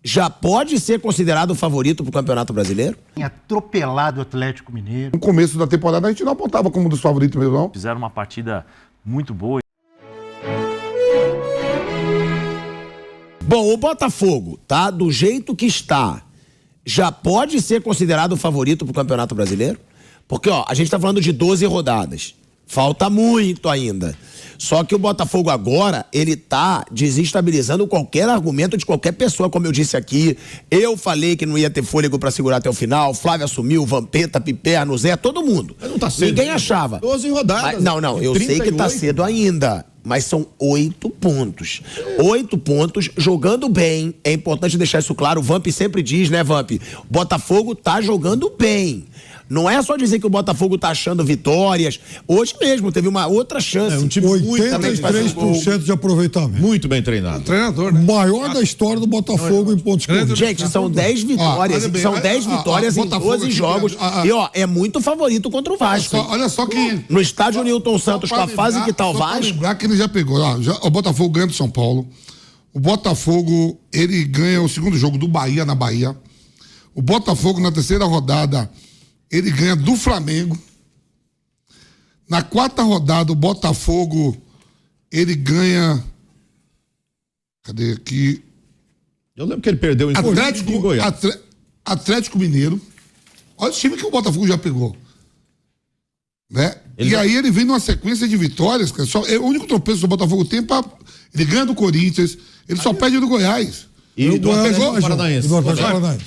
já pode ser considerado o favorito para o Campeonato Brasileiro? Atropelado o Atlético Mineiro. No começo da temporada a gente não apontava como um dos favoritos mesmo, não. Fizeram uma partida muito boa. Bom, o Botafogo, tá? Do jeito que está, já pode ser considerado o favorito para o Campeonato Brasileiro? Porque, ó, a gente tá falando de 12 rodadas. Falta muito ainda. Só que o Botafogo agora, ele tá desestabilizando qualquer argumento de qualquer pessoa, como eu disse aqui. Eu falei que não ia ter fôlego pra segurar até o final. Flávio assumiu, Vampeta, Piperno, Zé, todo mundo. Mas não tá cedo. Ninguém achava. 12 rodadas. Mas, não, eu 38. sei que tá cedo ainda. Mas são 8 pontos. 8 pontos, jogando bem. É importante deixar isso claro. O Vamp sempre diz, né, Vamp? O Botafogo tá jogando bem. Não é só dizer que o Botafogo tá achando vitórias. Hoje mesmo teve uma outra chance. É um time 83% de aproveitamento. muito bem treinado. Treinador, né? Maior da história do Botafogo em pontos corridos. Gente, são 10 vitórias. São 10 vitórias em 12 jogos. E, ó, é muito favorito contra o Vasco. Olha só que... No estádio Newton Santos, com a fase que tá o Vasco... lembrar que ele já pegou. Ó, o Botafogo ganha do São Paulo. O Botafogo, ele ganha o segundo jogo do Bahia na Bahia. O Botafogo, na terceira rodada... ele ganha do Flamengo. Na quarta rodada, o Botafogo, ele ganha... Cadê aqui? Eu lembro que ele perdeu em Goiás. Atlético Mineiro. Olha o time que o Botafogo já pegou. Né? E aí ele vem numa sequência de vitórias. É o único tropeço do Botafogo tem para... Ele ganha do Corinthians, ele só perde do Goiás. E do Paranaense.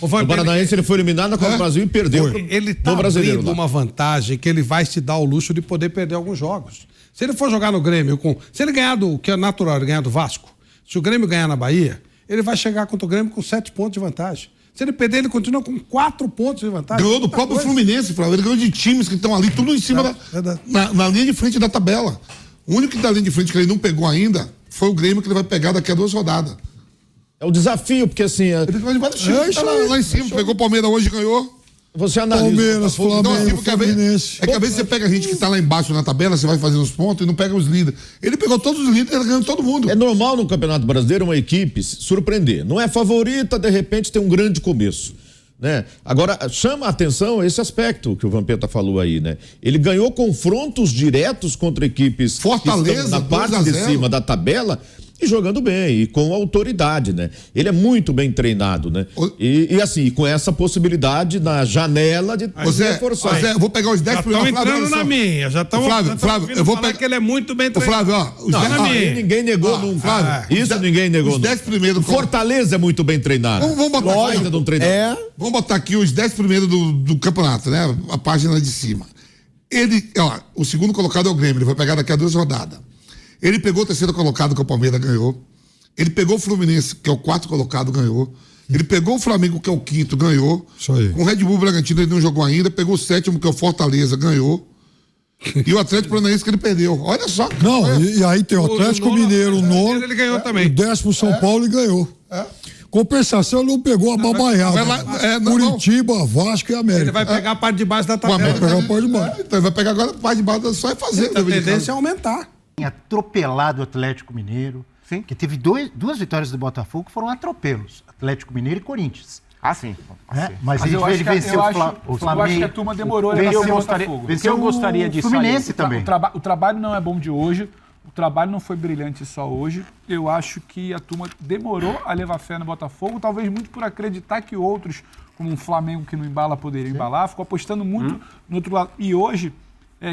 O Paranaense ele foi eliminado na Copa do Brasil e perdeu. Ele está abrindo uma vantagem que ele vai se dar o luxo de poder perder alguns jogos. Se ele for jogar no Grêmio, se ele ganhar que é natural, ele ganhar do Vasco, se o Grêmio ganhar na Bahia, ele vai chegar contra o Grêmio com 7 pontos de vantagem. Se ele perder, ele continua com 4 pontos de vantagem. Ganhou do próprio Fluminense, Flávio. Ele ganhou de times que estão ali, tudo em cima na linha de frente da tabela. O único que da linha de frente que ele não pegou ainda foi o Grêmio, que ele vai pegar daqui a 2 rodadas. É o desafio, porque assim... Ele vai lá em cima, pegou o Palmeiras hoje e ganhou. Você analisa... Palmeiras, Flamengo, Fluminense. É que às vezes você pega a gente que tá lá embaixo na tabela, você vai fazendo os pontos e não pega os líderes. Ele pegou todos os líderes, ele ganhou todo mundo. É normal no Campeonato Brasileiro uma equipe se surpreender. Não é favorita, de repente tem um grande começo. Né? Agora, chama a atenção esse aspecto que o Vampeta falou aí, né? Ele ganhou confrontos diretos contra equipes Fortaleza, na parte de cima da tabela e jogando bem, e com autoridade, né? Ele é muito bem treinado, né? E assim, com essa possibilidade na janela de reforçar. Eu vou pegar os 10 primeiros. Já estão entrando na minha, já estão... Flávio, eu vou pegar que ele é muito bem treinado. Flávio, ó, os 10 primeiros... Ninguém negou nunca. Flávio, isso ninguém negou. Os 10 primeiros... Fortaleza é muito bem treinado. Vamos botar aqui, vamos botar aqui os 10 primeiros do campeonato, né? A página de cima. O segundo colocado é o Grêmio, ele vai pegar daqui a 2 rodadas. Ele pegou o terceiro colocado, que é o Palmeiras, ganhou. Ele pegou o Fluminense, que é o 4º colocado, ganhou. Ele pegou o Flamengo, que é o 5º, ganhou. Isso aí. Com o Red Bull Bragantino, ele não jogou ainda. Pegou o 7º, que é o Fortaleza, ganhou. E o Atlético Paranaense, que ele perdeu. Olha só. Não, e aí tem o Atlético Mineiro, o nono. Ele ganhou também. O 10º São Paulo e ganhou. Compensação, ele não pegou a babaiada. Curitiba, Vasco e América. Ele vai pegar a parte de baixo da tabela. Vai pegar a parte de baixo. Então ele vai pegar agora a parte de baixo, só é fazer. A tendência é aumentar. Atropelado o Atlético Mineiro. Sim. Que teve 2 vitórias do Botafogo que foram atropelos. Atlético Mineiro e Corinthians. Sim. Mas ele venceu o Flamengo. Eu acho que a turma demorou a vencer o Botafogo. O que eu gostaria de Fluminense também. O trabalho não é bom de hoje. O trabalho não foi brilhante só hoje. Eu acho que a turma demorou a levar fé no Botafogo, talvez muito por acreditar que outros, como um Flamengo que não embala, poderiam embalar. Ficou apostando muito no outro lado. E hoje,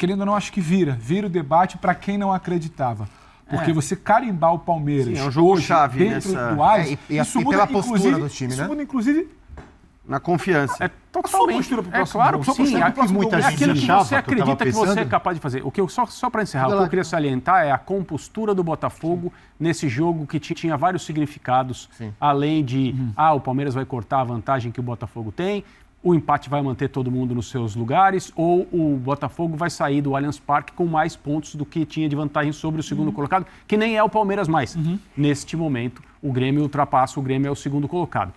querendo ou não, acho que vira o debate para quem não acreditava. Porque você carimbar o Palmeiras é um jogo-chave dentro do Allianz, e pela postura do time, né? Isso muda, inclusive, na confiança. É totalmente. Claro, sim, aquilo que você acredita que você é capaz de fazer. O que eu, só para encerrar, o que eu queria salientar é a compostura do Botafogo nesse jogo que tinha vários significados, além de, o Palmeiras vai cortar a vantagem que o Botafogo tem, o empate vai manter todo mundo nos seus lugares, ou o Botafogo vai sair do Allianz Parque com mais pontos do que tinha de vantagem sobre o segundo colocado, que nem é o Palmeiras mais. Neste momento, o Grêmio ultrapassa, o Grêmio é o segundo colocado.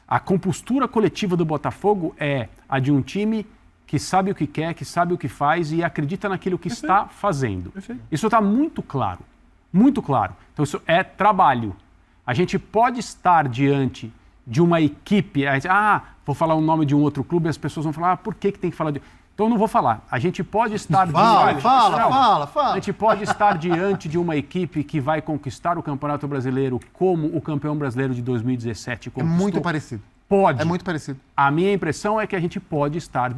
A compostura coletiva do Botafogo é a de um time que sabe o que quer, que sabe o que faz e acredita naquilo que está fazendo. Isso está muito claro, muito claro. Então isso é trabalho. A gente pode estar diante de uma equipe, vou falar o nome de um outro clube, as pessoas vão falar, por que tem que falar de... Então eu não vou falar. A gente pode estar Fala. A gente pode estar diante de uma equipe que vai conquistar o Campeonato Brasileiro como o campeão brasileiro de 2017 conquistou. É muito parecido. Pode. É muito parecido. A minha impressão é que a gente pode estar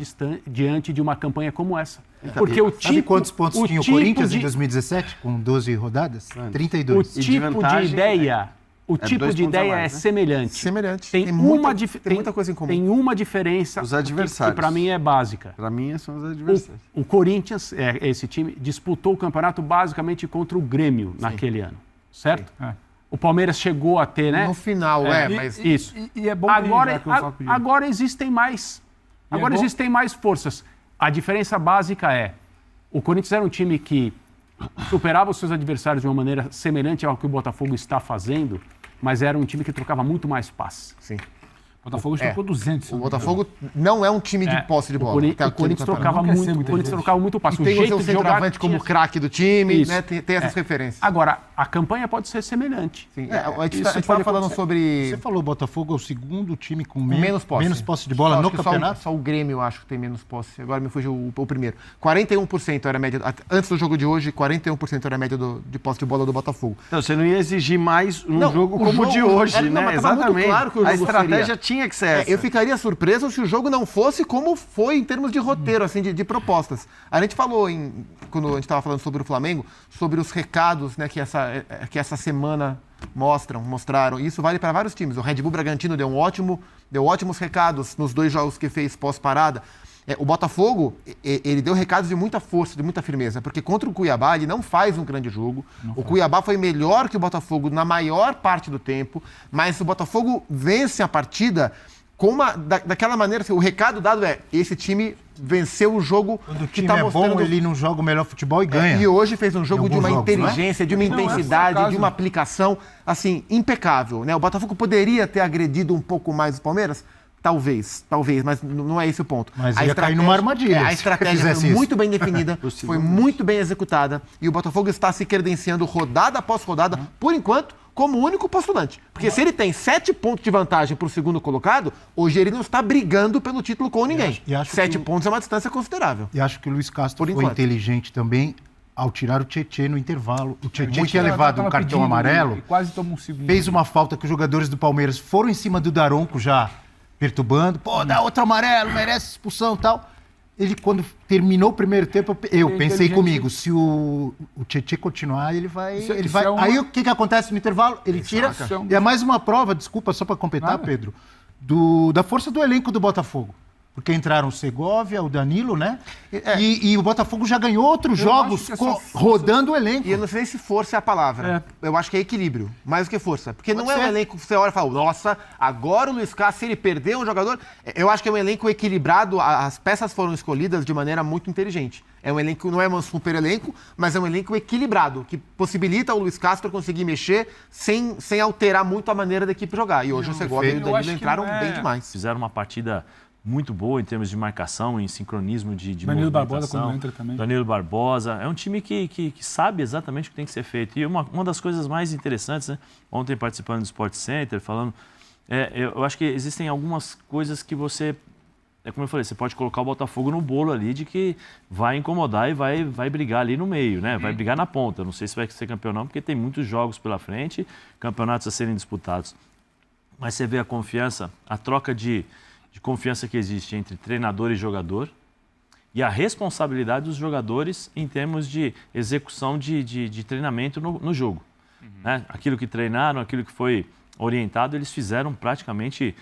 diante de uma campanha como essa. Porque o tipo... Sabe quantos pontos tinha o Corinthians em 2017, com 12 rodadas? 32. O tipo de ideia... O tipo de ideia é semelhante. Semelhante. Tem muita coisa em comum. Tem uma diferença os adversários. que para mim é básica. Para mim são os adversários. O Corinthians, esse time, disputou o campeonato basicamente contra o Grêmio naquele ano, certo? O Palmeiras chegou a ter, né? No final, mas... Isso. E é bom agora existem mais. Agora existem mais forças. A diferença básica é, o Corinthians era um time que superava os seus adversários de uma maneira semelhante ao que o Botafogo está fazendo, mas era um time que trocava muito mais passes. Sim. O Botafogo trocou 200. O Botafogo não é um time de posse de bola. O Corinthians trocava muito passe. E tem o seu centroavante como craque do time, né? Tem essas referências. Agora, a campanha pode ser semelhante. Sim. A gente estava falando sobre... Você falou, o Botafogo é o segundo time com menos posse de bola no campeonato? Só o Grêmio, eu acho, que tem menos posse. Agora me fugiu o primeiro. 41% era a média... Antes do jogo de hoje, 41% era a média de posse de bola do Botafogo. Então, você não ia exigir mais jogo como o de hoje, né? Exatamente. Claro que o jogo a estratégia tinha que ser essa. Eu ficaria surpreso se o jogo não fosse como foi em termos de roteiro, assim, de propostas. A gente falou, quando a gente estava falando sobre o Flamengo, sobre os recados, né, que essa semana mostraram. E isso vale para vários times. O Red Bull Bragantino deu ótimos recados nos 2 jogos que fez pós-parada. O Botafogo, ele deu recados de muita força, de muita firmeza, porque contra o Cuiabá ele não faz um grande jogo. O Cuiabá foi melhor que o Botafogo na maior parte do tempo, mas o Botafogo vence a partida daquela maneira, assim, o recado dado esse time venceu o jogo. Quando o time é bom, ele não joga o melhor futebol e ganha. E hoje fez um jogo de uma inteligência, de uma intensidade, de uma aplicação, assim, impecável, né? O Botafogo poderia ter agredido um pouco mais o Palmeiras? Talvez, mas não é esse o ponto. Mas ia cair numa armadilha. A estratégia foi muito bem definida, foi muito bem executada, e o Botafogo está se credenciando rodada após rodada, por enquanto, como único postulante. Porque se ele tem 7 pontos de vantagem para o segundo colocado, hoje ele não está brigando pelo título com ninguém. 7 pontos é uma distância considerável. E acho que o Luiz Castro foi inteligente também ao tirar o Tietê no intervalo. O Tietê tinha levado um cartão amarelo, quase tomou um segundo. Fez uma falta que os jogadores do Palmeiras foram em cima do Daronco já perturbando. Dá outro amarelo, merece expulsão e tal. Ele, quando terminou o primeiro tempo, eu pensei comigo, se o Tietê continuar, ele vai... Aí o que acontece no intervalo? Ele tira... E é mais uma prova, desculpa, só para completar, Pedro, da força do elenco do Botafogo. Porque entraram o Segovia, o Danilo, né? E o Botafogo já ganhou outros jogos rodando o elenco. E eu não sei se força é a palavra. Eu acho que é equilíbrio, mais do que força. Porque não é um elenco que você olha e fala, nossa, agora o Luiz Castro, se ele perder um jogador... Eu acho que é um elenco equilibrado, as peças foram escolhidas de maneira muito inteligente. É um elenco, não é um super elenco, mas é um elenco equilibrado, que possibilita o Luiz Castro conseguir mexer sem alterar muito a maneira da equipe jogar. E hoje o Segovia e o Danilo entraram bem demais. Fizeram uma partida muito boa em termos de marcação, em sincronismo de Danilo Barbosa, quando entra também. Danilo Barbosa. É um time que sabe exatamente o que tem que ser feito. E uma das coisas mais interessantes, né? Ontem participando do Sport Center, falando... eu acho que existem algumas coisas que você... como eu falei, você pode colocar o Botafogo no bolo ali de que vai incomodar e vai brigar ali no meio, né? Vai brigar na ponta. Não sei se vai ser campeão não, porque tem muitos jogos pela frente, campeonatos a serem disputados. Mas você vê a confiança, a troca de confiança que existe entre treinador e jogador e a responsabilidade dos jogadores em termos de execução de treinamento no jogo. Né? Aquilo que treinaram, aquilo que foi orientado, eles fizeram praticamente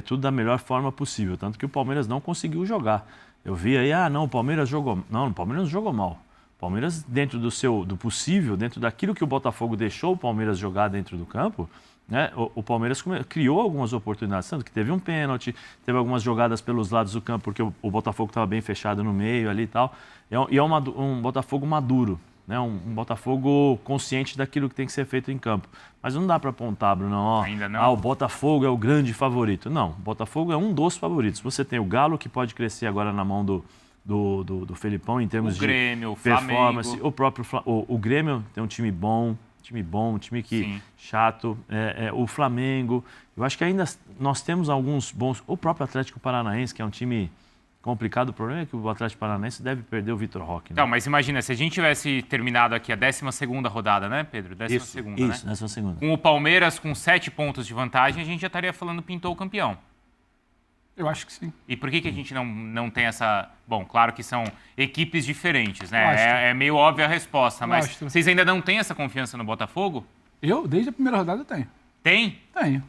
tudo da melhor forma possível. Tanto que o Palmeiras não conseguiu jogar. Eu vi aí, o Palmeiras jogou... Não, o Palmeiras não jogou mal. O Palmeiras, dentro do possível, dentro daquilo que o Botafogo deixou o Palmeiras jogar dentro do campo, né, o Palmeiras criou algumas oportunidades, tanto que teve um pênalti, teve algumas jogadas pelos lados do campo, porque o Botafogo estava bem fechado no meio ali e tal. E é um Botafogo maduro, né, um Botafogo consciente daquilo que tem que ser feito em campo. Mas não dá para apontar, Bruno, ainda não. O Botafogo é o grande favorito. Não, o Botafogo é um dos favoritos. Você tem o Galo, que pode crescer agora na mão do Felipão em termos Grêmio, de performance. Flamengo. O Grêmio tem um time bom, time bom, um time que chato. O Flamengo. Eu acho que ainda nós temos alguns bons... O próprio Atlético Paranaense, que é um time complicado. O problema é que o Atlético Paranaense deve perder o Vitor Roque. Né? Não, mas imagina, se a gente tivesse terminado aqui a 12ª rodada, né, Pedro? 12ª, né? Isso, 12ª. Com o Palmeiras com 7 pontos de vantagem, a gente já estaria falando pintou o campeão. Eu acho que sim. E por que a gente não tem essa... Bom, claro que são equipes diferentes, né? É meio óbvia a resposta, mas vocês ainda não têm essa confiança no Botafogo? Eu, desde a primeira rodada, eu tenho. Tem? Tenho.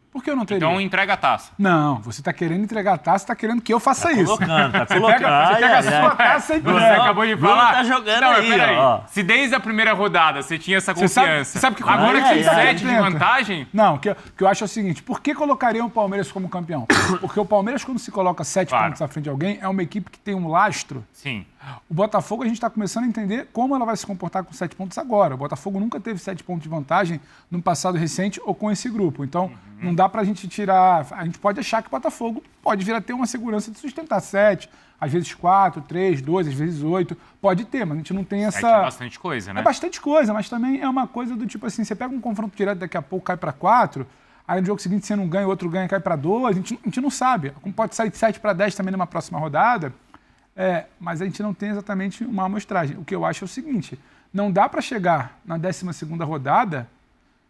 Por que eu não teria? Então entrega a taça. Não, você está querendo entregar a taça, está querendo que eu faça isso. Tá colocando. Você pega a sua taça e Você acabou de falar. Tá jogando não, aí, ó. Se desde a primeira rodada você tinha essa confiança, você sabe que agora que tem 7 de vantagem... Não, o que eu acho é o seguinte, por que colocariam o Palmeiras como campeão? Porque o Palmeiras, quando se coloca 7 pontos à frente de alguém, é uma equipe que tem um lastro. Sim. O Botafogo, a gente está começando a entender como ela vai se comportar com 7 pontos agora. O Botafogo nunca teve 7 pontos de vantagem no passado recente ou com esse grupo. Então, não dá para a gente tirar... A gente pode achar que o Botafogo pode vir a ter uma segurança de sustentar 7, às vezes 4, 3, 2, às vezes 8. Pode ter, mas a gente não tem essa... 7 é bastante coisa, né? É bastante coisa, mas também é uma coisa do tipo assim, você pega um confronto direto, daqui a pouco cai para 4, aí no jogo seguinte você não ganha, o outro ganha e cai para 2, a gente não sabe. Como pode sair de 7 para 10 também numa próxima rodada... mas a gente não tem exatamente uma amostragem. O que eu acho é o seguinte, não dá para chegar na 12ª rodada,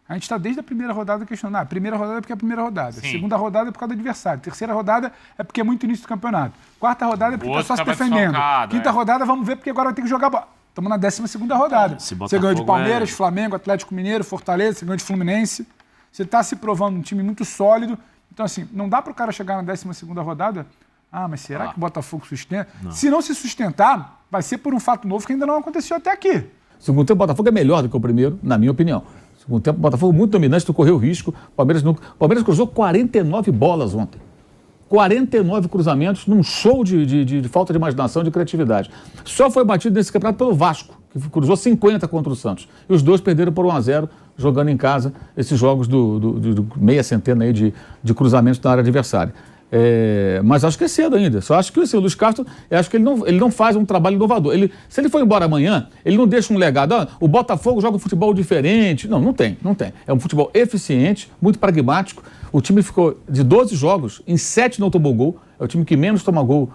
a gente está desde a primeira rodada questionando, a primeira rodada é porque é a primeira rodada, segunda rodada é por causa do adversário, terceira rodada é porque é muito início do campeonato, quarta rodada é porque está só se defendendo, quinta rodada vamos ver porque agora vai ter que jogar bola. Estamos na 12ª rodada. Você ganhou de Palmeiras, Flamengo, Atlético Mineiro, Fortaleza, você ganhou de Fluminense, você está se provando um time muito sólido, então assim, não dá para o cara chegar na 12ª rodada... mas será que o Botafogo sustenta? Não. Se não se sustentar, vai ser por um fato novo que ainda não aconteceu até aqui. O segundo tempo, o Botafogo é melhor do que o primeiro, na minha opinião. O segundo tempo, o Botafogo muito dominante, tu correu risco. O Palmeiras cruzou 49 bolas ontem. 49 cruzamentos num show de falta de imaginação e de criatividade. Só foi batido nesse campeonato pelo Vasco, que cruzou 50 contra o Santos. E os dois perderam por 1-0, jogando em casa esses jogos do meia centena aí de cruzamentos na área adversária. Mas acho que é cedo ainda. Só acho que o Luiz Castro, acho que ele não faz um trabalho inovador. Se ele for embora amanhã, ele não deixa um legado. O Botafogo joga um futebol diferente. Não tem. É um futebol eficiente, muito pragmático. O time ficou de 12 jogos, em 7 não tomou gol. É o time que menos toma gol,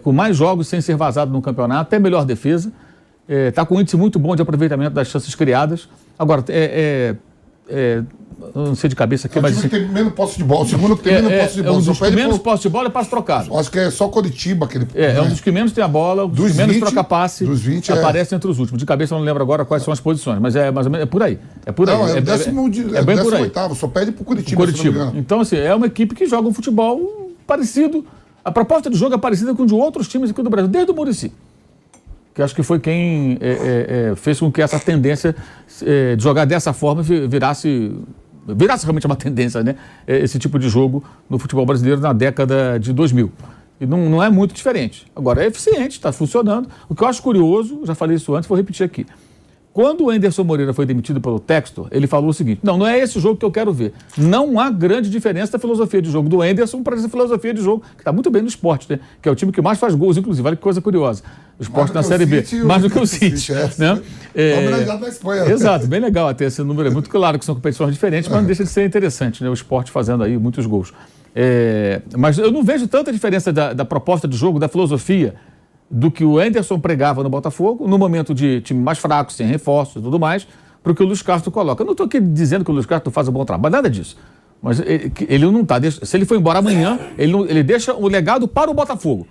com mais jogos sem ser vazado no campeonato, até melhor defesa. Está com um índice muito bom de aproveitamento das chances criadas. Agora, não sei de cabeça aqui, mas... O time que tem menos posse de bola. O segundo que tem menos posse de bola. Um dos que menos posse de bola é passe trocado. Acho que é só Coritiba que ele... É um dos que menos tem a bola, dos que menos troca passe. Dos 20 aparece entre os últimos. De cabeça eu não lembro agora quais são as posições, mas é mais ou menos por aí. É por aí. Não, é o 18º, só pede pro Coritiba. Então, assim, é uma equipe que joga um futebol parecido. A proposta de jogo é parecida com de outros times aqui do Brasil, desde o Muricy, que acho que foi quem fez com que essa tendência de jogar dessa forma virasse realmente uma tendência, né? Esse tipo de jogo no futebol brasileiro na década de 2000. E não é muito diferente. Agora, é eficiente, está funcionando. O que eu acho curioso, já falei isso antes, vou repetir aqui. Quando o Anderson Moreira foi demitido pelo Textor, ele falou o seguinte: não é esse jogo que eu quero ver. Não há grande diferença da filosofia de jogo do Anderson para essa filosofia de jogo, que está muito bem no esporte, né? Que é o time que mais faz gols, inclusive. Olha que coisa curiosa. O esporte na Série B. Mais do que o City. Né? Da Espanha. Exato, bem legal até esse número. É muito claro que são competições diferentes, mas não deixa de ser interessante, né? O esporte fazendo aí muitos gols. Mas eu não vejo tanta diferença da proposta de jogo, da filosofia, do que o Anderson pregava no Botafogo, no momento de time mais fraco, sem reforços e tudo mais, para o que o Luiz Castro coloca. Eu não estou aqui dizendo que o Luiz Castro faz um bom trabalho, nada disso. Mas ele não está... Se ele for embora amanhã, ele deixa um legado para o Botafogo,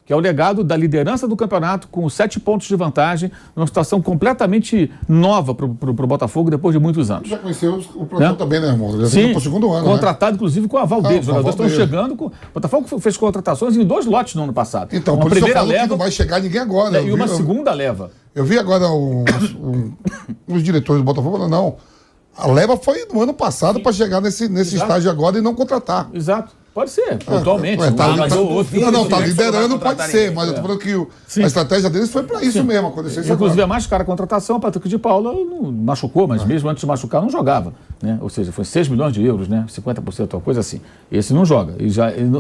que é o legado da liderança do campeonato, com 7 pontos de vantagem, numa situação completamente nova para o Botafogo depois de muitos anos. Já conheceu o professor também, né, irmão? Já sim, para o segundo ano, contratado, inclusive, com a aval dele. Os jogadores estão chegando. O Botafogo fez contratações em 2 lotes no ano passado. Então, por isso eu falo que não vai chegar ninguém agora. E uma segunda leva. Eu vi agora uns diretores do Botafogo falando, não, a leva foi no ano passado para chegar nesse estágio agora e não contratar. Exato. Pode ser, pontualmente. Tá liderando, pode ser, mas eu tô falando que a estratégia deles foi pra isso mesmo. Inclusive, a mais cara contratação, o Patrick de Paula não machucou, mas mesmo antes de machucar, não jogava. Né? Ou seja, foi 6 milhões de euros, né? 50%, uma coisa assim. Esse não joga.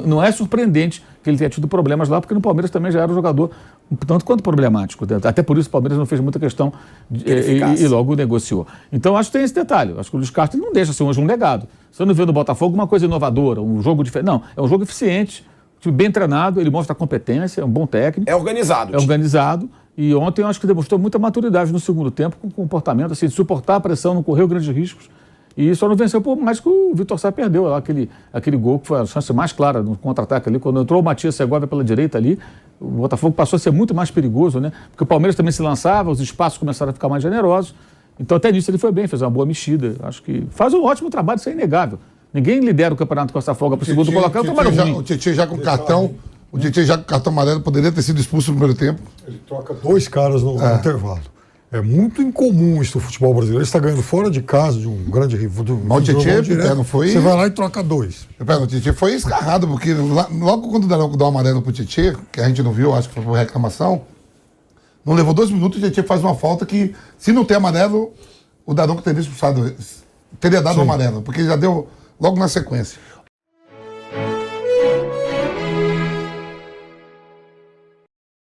Não é surpreendente que ele tenha tido problemas lá, porque no Palmeiras também já era um jogador um tanto quanto problemático. Até por isso o Palmeiras não fez muita questão e logo negociou. Então, acho que tem esse detalhe. Acho que o Luiz Castro não deixa ser hoje um legado. Você não vê no Botafogo uma coisa inovadora, um jogo diferente. Não, é um jogo eficiente, bem treinado, ele mostra competência, é um bom técnico. É organizado. É organizado. E ontem eu acho que demonstrou muita maturidade no segundo tempo, com comportamento, assim, de suportar a pressão, não correu grandes riscos. E só não venceu por mais que o Vitor Sá perdeu lá, aquele gol que foi a chance mais clara no contra-ataque ali. Quando entrou o Matias Segovia pela direita ali, o Botafogo passou a ser muito mais perigoso, né? Porque o Palmeiras também se lançava, os espaços começaram a ficar mais generosos. Então até nisso ele foi bem, fez uma boa mexida. Acho que faz um ótimo trabalho, isso é inegável. Ninguém lidera o campeonato com essa folga para o segundo colocado. O Tietchan já com cartão. O Tietchan já com cartão amarelo poderia ter sido expulso no primeiro tempo. Ele troca 2 caras no intervalo. É muito incomum isso no futebol brasileiro. Ele está ganhando fora de casa de um grande rival. Mas o Tietchan não foi. Você vai lá e troca 2. O Tietchan foi escarrado, porque logo quando o Daronco dá o amarelo pro Tietchan, que a gente não viu, acho que foi por reclamação, não levou 2 minutos, o Tietchan faz uma falta que, se não tem amarelo, o Daronco teria expulsado, teria dado o amarelo, porque ele já deu logo na sequência.